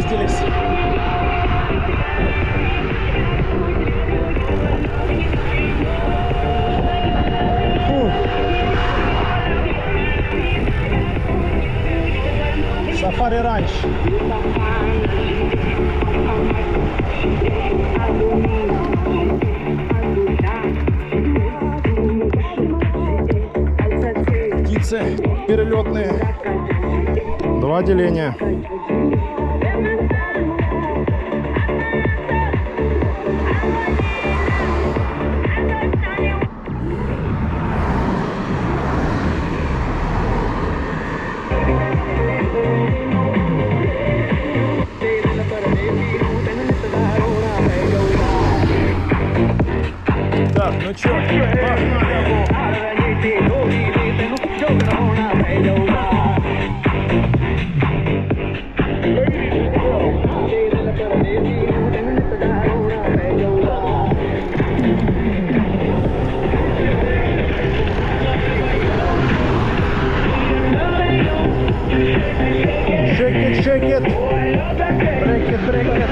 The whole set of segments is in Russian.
съездились. Фу. Сафари ранч. Птицы перелетные. 2 деления. Так, ну чё, погнали! Shake it, break it, break it.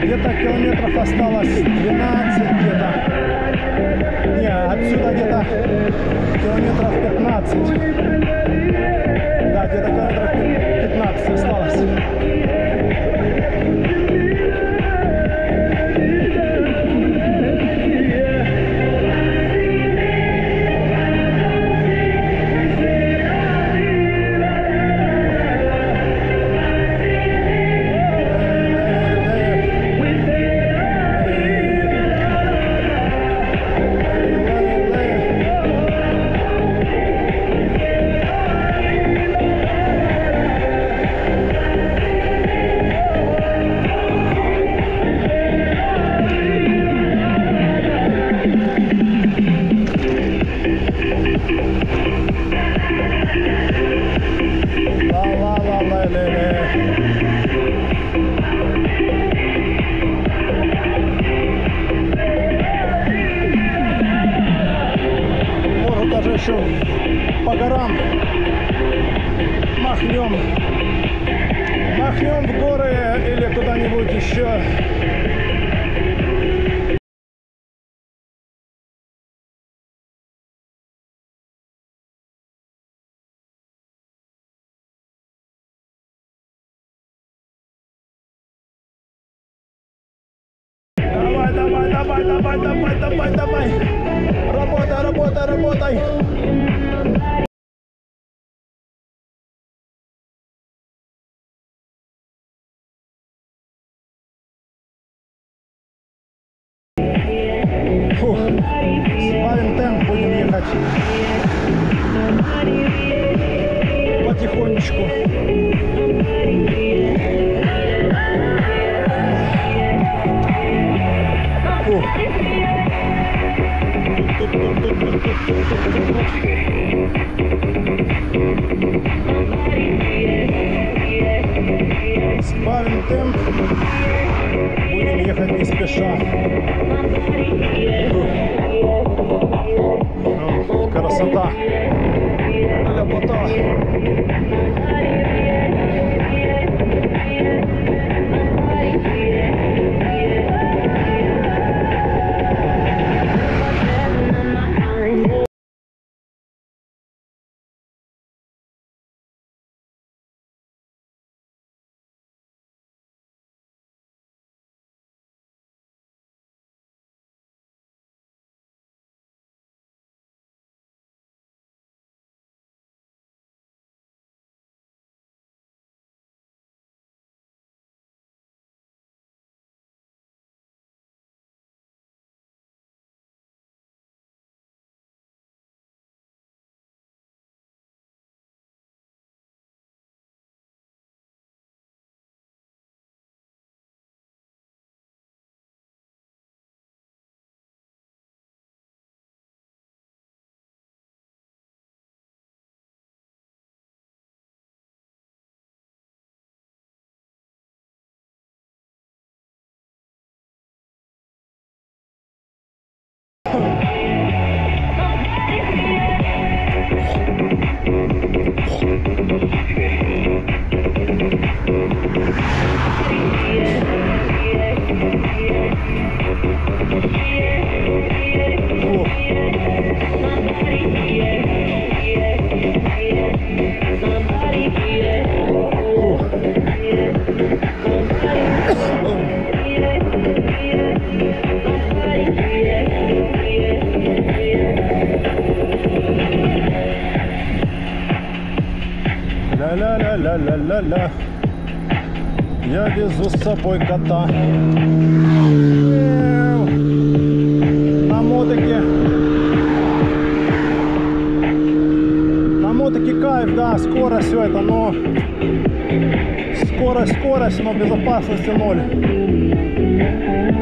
Где-то километров осталось 12 где-то. Не, отсюда где-то километров 15. Да, где-то километров 15 осталось. Может даже еще по горам махнем в горы или куда-нибудь еще. Давай. Работай. Фух. Сбавим темп, будем ехать потихонечку. Фух. Сбавим темп, будем ехать не спеша. Красота, ляпота. Ля-ля-ля-ля-ля-ля. Я везу с собой кота. На мотике кайф, да, скорость все это, но скорость, но безопасности ноль.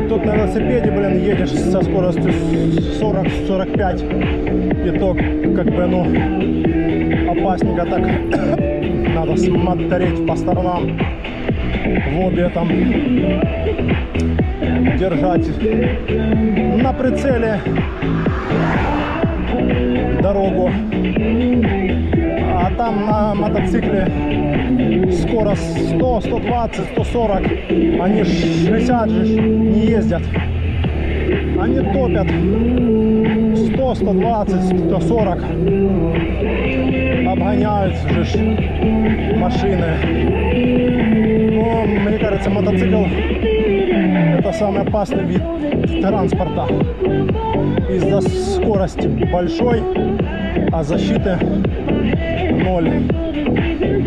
Тут на велосипеде, блин, едешь со скоростью 40-45, и то как бы, ну, опасненько так. Надо смотреть по сторонам, в обе там держать на прицеле дорогу. А А там на мотоцикле скорость 100, 120, 140. Они 60 же не ездят. Они топят 100, 120, 140. Обгоняют же машины. Но мне кажется, мотоцикл — это самый опасный вид транспорта. Из-за скорости большой, а защиты ноль.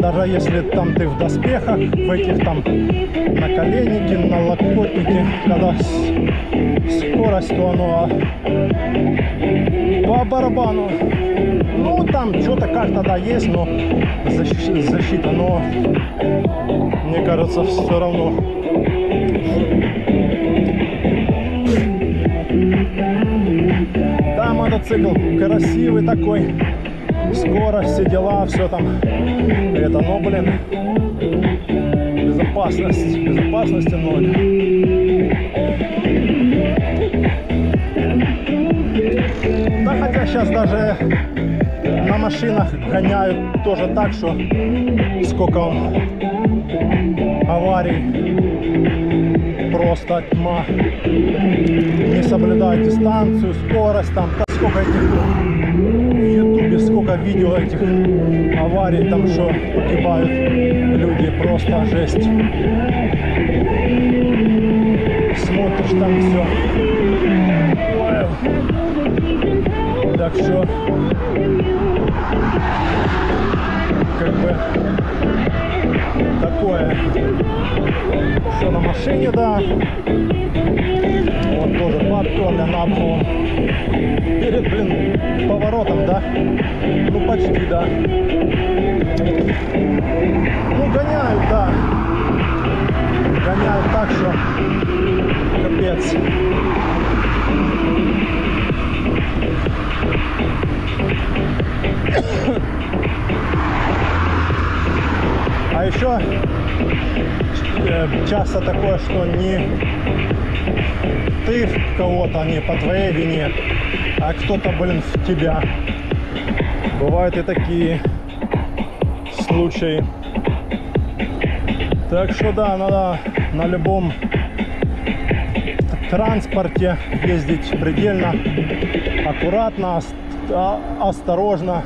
Даже если там ты в доспехах, в этих там наколеннике, налокотнике, когда скорость, то оно по барабану. Ну там что-то как-то да есть, но защита, но мне кажется, все равно. Да, мотоцикл красивый такой, скорость, все дела, все там. Это, но, блин, безопасности ноль. Да, хотя сейчас даже на машинах гоняют тоже так, что сколько аварий, просто тьма. Не соблюдают дистанцию, скорость, там, да, сколько этих в ютубе, сколько видео этих аварий, там, что погибают люди, просто жесть. Смотришь, там все. Так что, как бы, такое, что на машине, да, вот тоже подперли на обгон перед, блин, поворотом, да, ну почти, да, ну гоняют, да, гоняют так, что капец. А еще часто такое, что не ты в кого-то, не по твоей вине, а кто-то, блин, в тебя. Бывают и такие случаи. Так что да, надо на любом транспорте ездить предельно аккуратно, осторожно.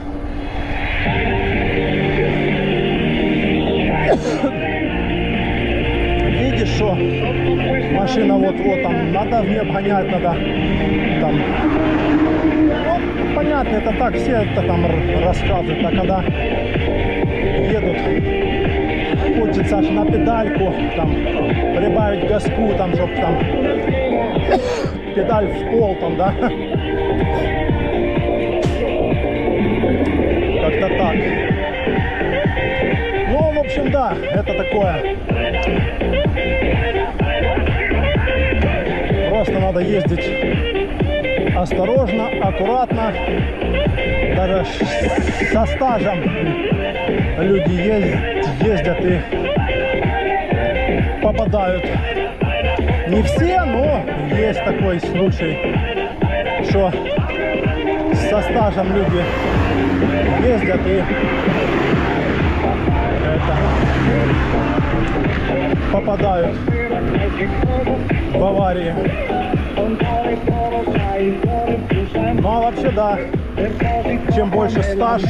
Видишь, что машина вот-вот там, надо в ней обгонять, надо там. Ну, понятно, это так, все это там рассказывают, а когда едут, хочется аж на педальку, там, прибавить газку, там, чтоб там, педаль в пол, там, да. Как-то так. Ну, в общем, да, это такое. Просто надо ездить осторожно, аккуратно. Даже со стажем люди ездят и попадают. Не все, но есть такой случай, что со стажем люди ездят и попадают в аварии. Ну а вообще да, чем больше стаж,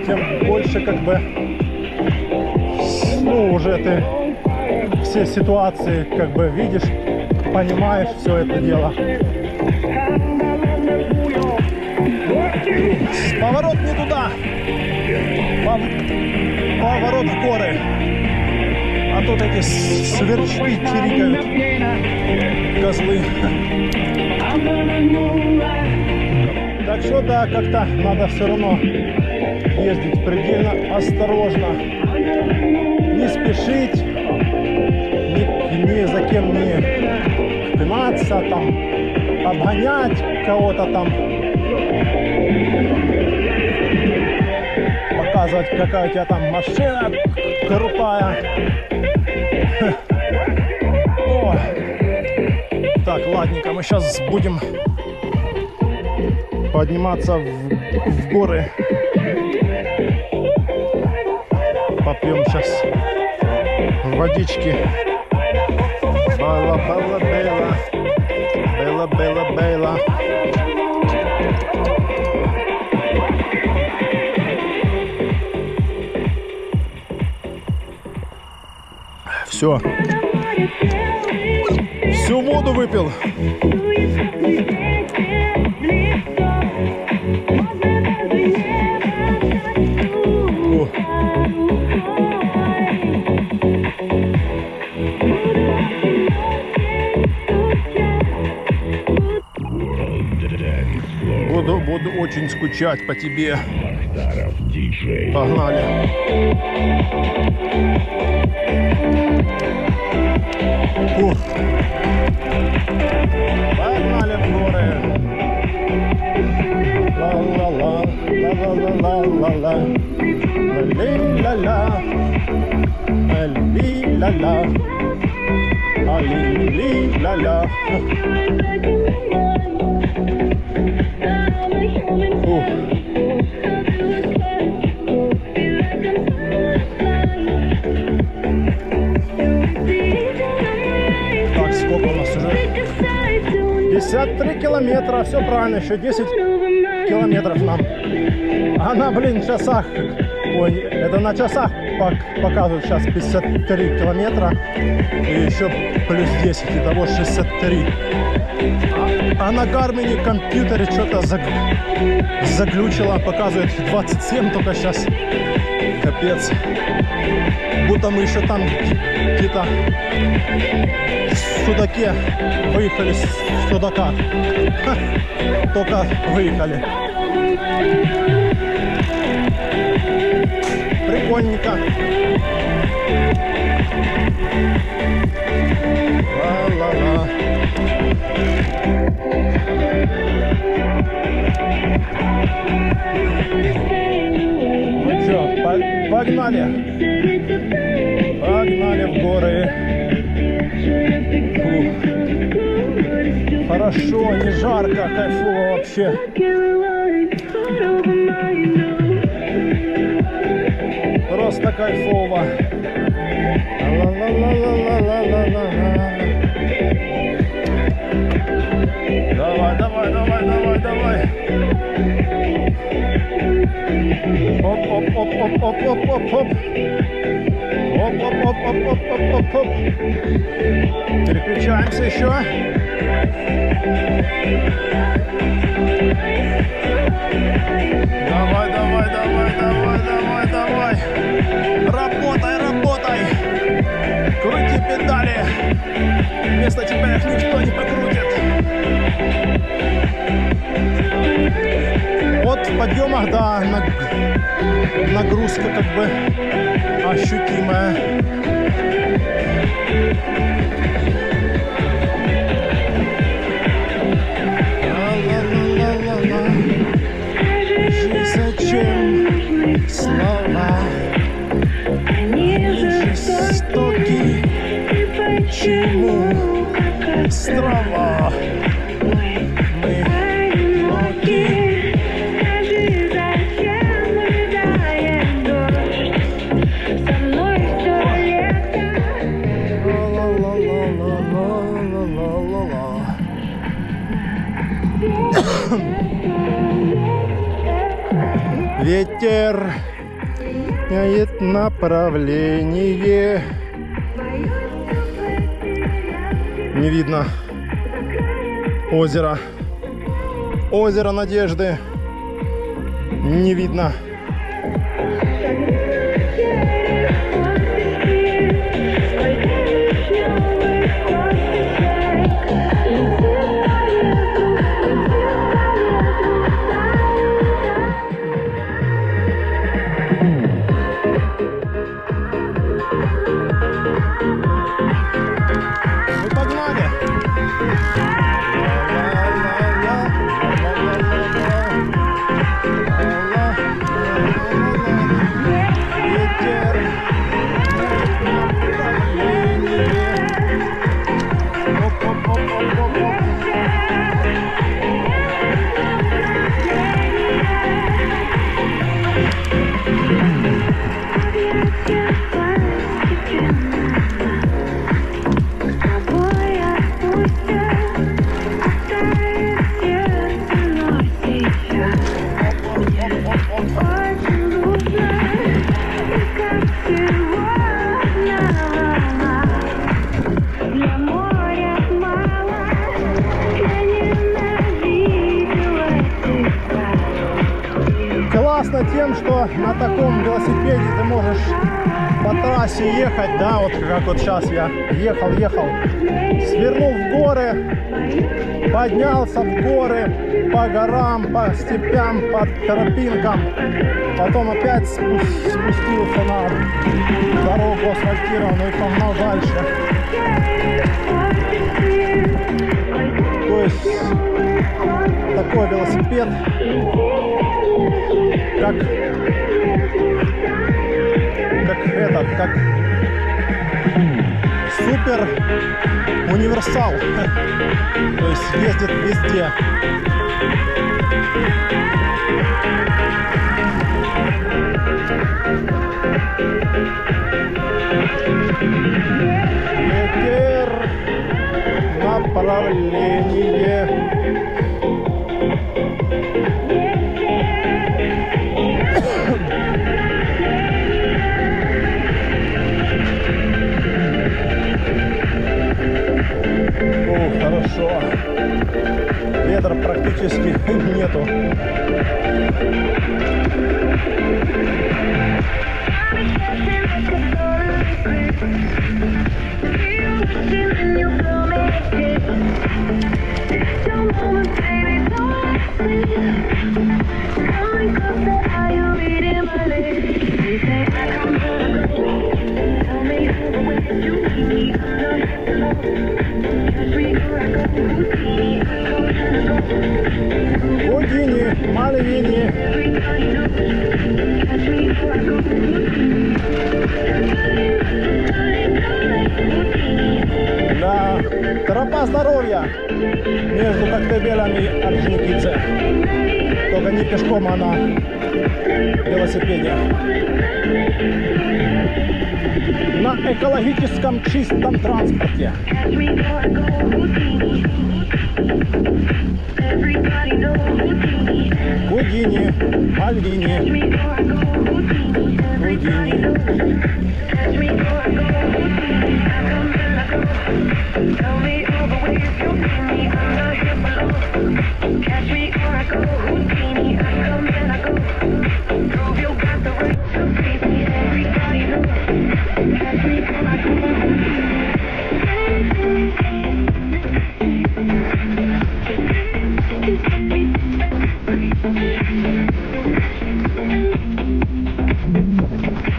тем больше как бы, ну уже ты все ситуации как бы видишь, понимаешь все это дело. Поворот не туда, поворот в горы, а тут эти сверчки чирикают, козлы. Так что да, как-то надо все равно ездить предельно осторожно, не спешить, ни за кем не гнаться, там, обгонять кого-то там, показывать, какая у тебя там машина крутая. О. Так, ладненько, мы сейчас будем подниматься в горы. Попьем сейчас водички. Бейла, бейла, бейла. Бейла, бейла, бейла. Все. Всю воду выпил. Буду очень скучать по тебе. Погнали. Ух. Погнали в горы. Ла-ла-ла, ла-ла-ла-ла-ла-ла. Ла-ли-ла-ла. Ла-ли-ла-ла. Ла-ли-ли-ла-ла. Так, сколько у нас уже? 53 километра, все правильно, еще 10 километров нам. А на, блин, часах, ой, это на часах показывают сейчас 53 километра и еще плюс 10, итого 63. А на Гармине компьютере что-то заглючило, показывает 27 только сейчас. Капец. Будто мы еще там где-то в Судаке выехали с Судака. Ха, только выехали. Прикольненько. Ла-ла-ла. Ну что, погнали. Погнали в горы. Фух. Хорошо, не жарко, кайфово вообще. Просто кайфово. Ла-ла-ла-ла-ла-ла-ла-ла. Давай, давай, давай, давай, давай. Оп, оп, оп, оп, оп, оп, оп, оп. Оп, оп, оп, оп, оп, оп, оп, оп. Переключаемся еще. Давай, давай, давай, давай, давай, давай. Работай, работай. Крути педали. Вместо тебя их никто не покрутит. Вот в подъемах, да, нагрузка как бы ощутимая. Зачем слова? Они жестоки. Почему острова? Мы одиноки. Скажи, зачем рыдает дождь? Со мной все лето. Ла-ла-ла-ла-ла-ла-ла-ла-ла. Ветер меняет направление. Не видно озера. Озеро Надежды не видно. интересно тем, что на таком велосипеде ты можешь по трассе ехать, да, вот как вот сейчас я ехал, свернул в горы, поднялся в горы, по горам, по степям, по тропинкам, потом опять спустился на дорогу асфальтированную и погнал дальше. То есть такой велосипед, как как супер универсал, то есть ездит везде. Ветер направление. Хорошо. Ветра практически нету. Гудини, Мальвини. Да, тропа здоровья между Коктебелем и Орджоникидзе. Только не пешком, а на велосипеде. На экологическом чистом транспорте. Гудини, Мальвини. Гудини.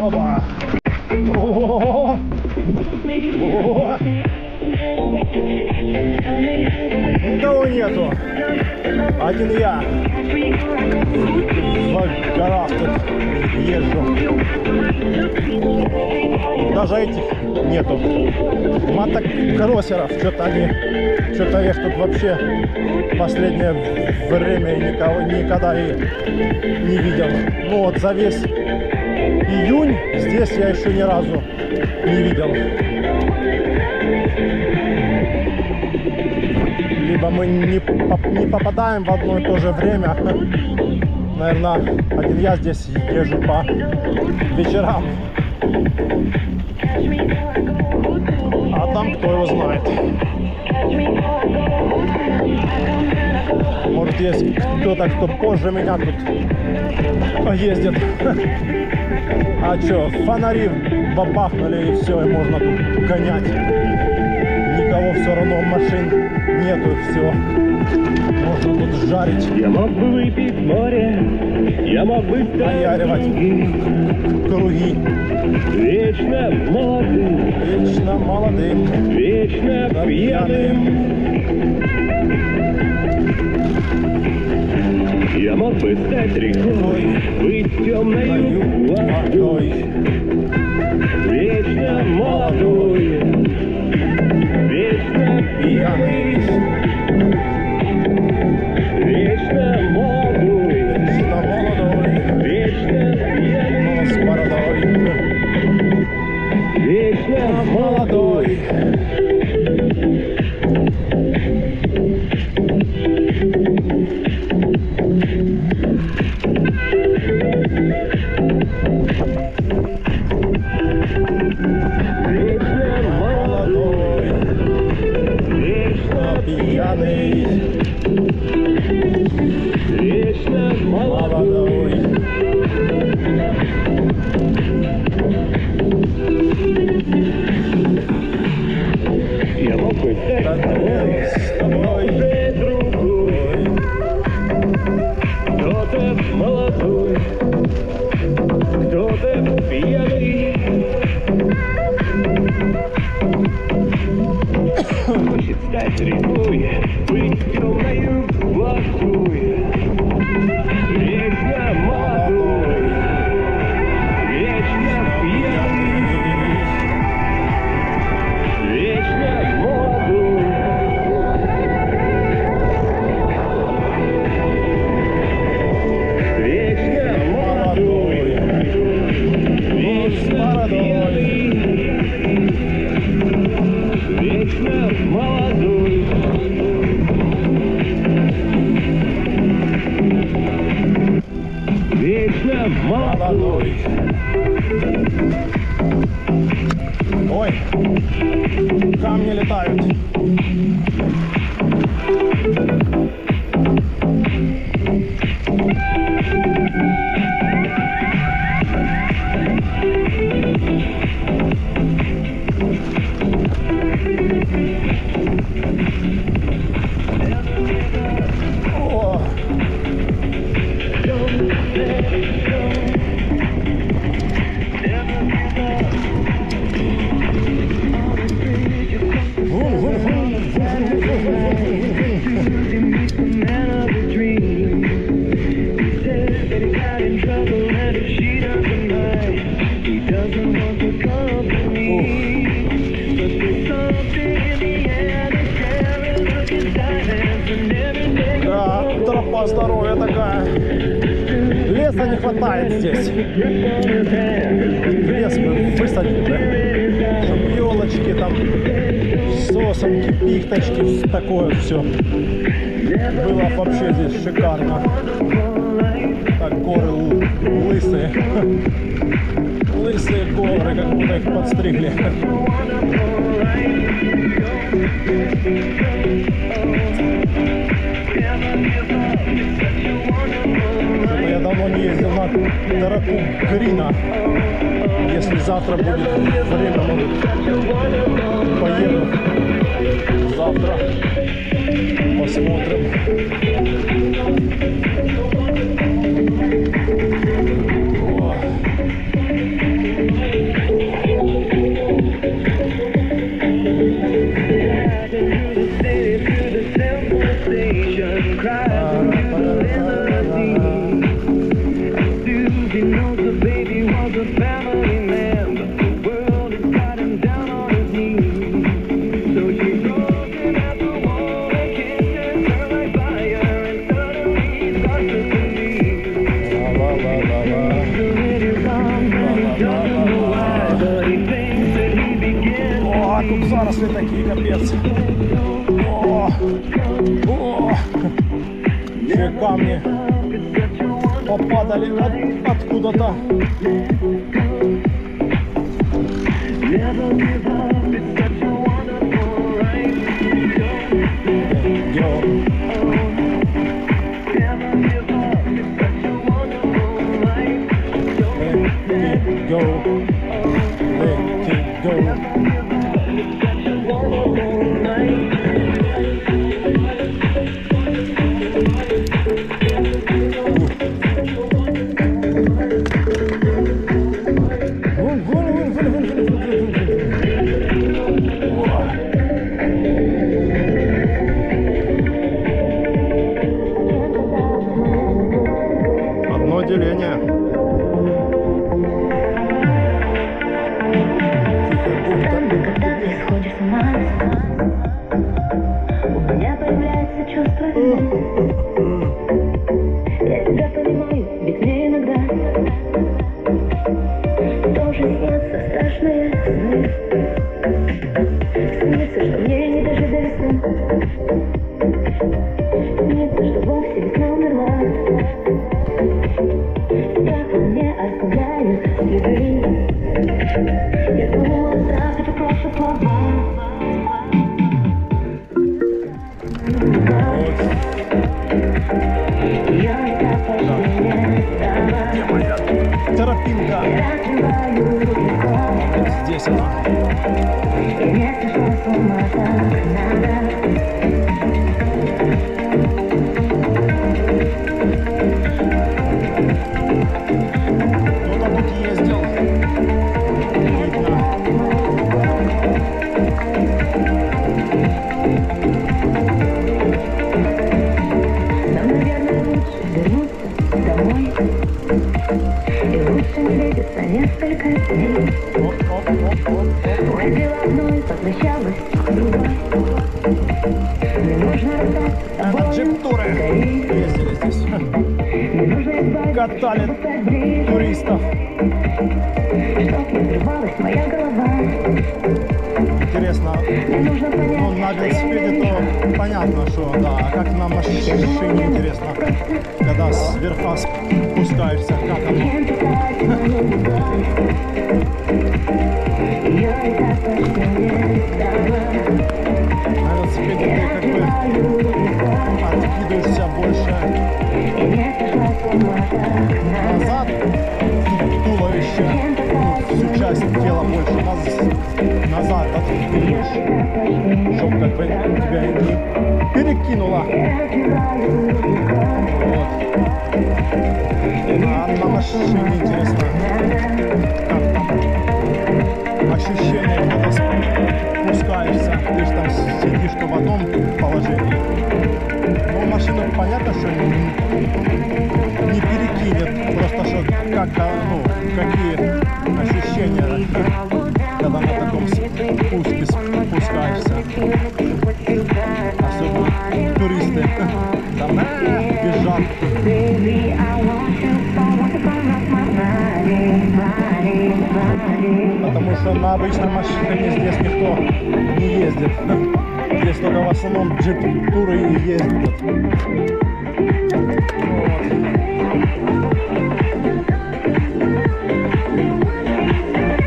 Опа! О-о-о-о! Никого нету. Один я. В горах тут езжу. Даже этих нету. Мотокроссеров. Что-то я тут вообще в последнее время никогда и не видел. Ну вот за весь июнь здесь я еще ни разу не видел. Либо мы не попадаем в одно и то же время. Наверное, один я здесь езжу по вечерам. А там кто его знает. Может, есть кто-то, кто позже меня тут ездит. А что, фонари бабахнули и все, и можно тут гонять. Никого все равно, машин нету, все. Можно тут жарить. Я мог бы выпить море, я мог бы наяривать круги. Вечно молодым, вечно молодым, вечно пьяным. Я мог бы стать рекой, быть темною водой. Вечно молодой, вечно пьяный. Вечно молодой, вечно пьяный. Но с бородой. Вечно молодой. Вечно молодой, хочет стать рекой, быть темною плохой. Вечно молодой, вечно пьяный, вечно молодой. Вечно молодой, вечно пьяный, вечно молодой. Вечно молодой. Ой, камни летают. О. Да, тропа здоровья такая. Леса не хватает здесь. Лес бы высадить, да? Чтобы елочки там, сосенки, пихточки, такое все. Было вообще здесь шикарно. Так, горы лысые. Лысые горы, как будто их подстригли. Я давно не ездил на тропу Грина. Если завтра будет время, может, поеду. Завтра посмотрим. О, тут заросли такие, капец. О, все камни попадали откуда-то. Одно деление. У меня появляется чувство вины. Я тебя понимаю, ведь мне иногда тоже снятся страшные сны. Снится, что мне не дожить до весны. Снится, что вовсе весна умерла. Страх во мне оставляет следы. Я думала, страх это просто слова. Тропинка. Здесь она. Кто-то тут ездил. Видно. На джип-туры ездили здесь. Катали туристов. Интересно, ну, на велосипеде то понятно, что да, а как на машине интересно, когда сверху спускаешься, как оно. На велосипеде ты как бы откидываешься больше назад, туловище, ну, всю часть тела больше назад откидываешь, чтобы как бы тебя не перекинуло. Вот. На машине интересно, как там ощущение, когда спускаешься, ты же там сидишь в одном положении. Но машину понятно, что не перекинет, просто что как, ну, какие ощущения, когда на таком спуске спускаешься. Особенно туристы там бежат. Потому что на обычной машине здесь никто не ездит. Здесь только в основном джип-туры и ездят. Вот.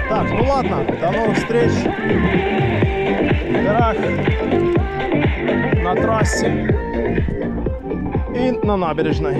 Так, ну ладно, до новых встреч в горах, на трассе и на набережной.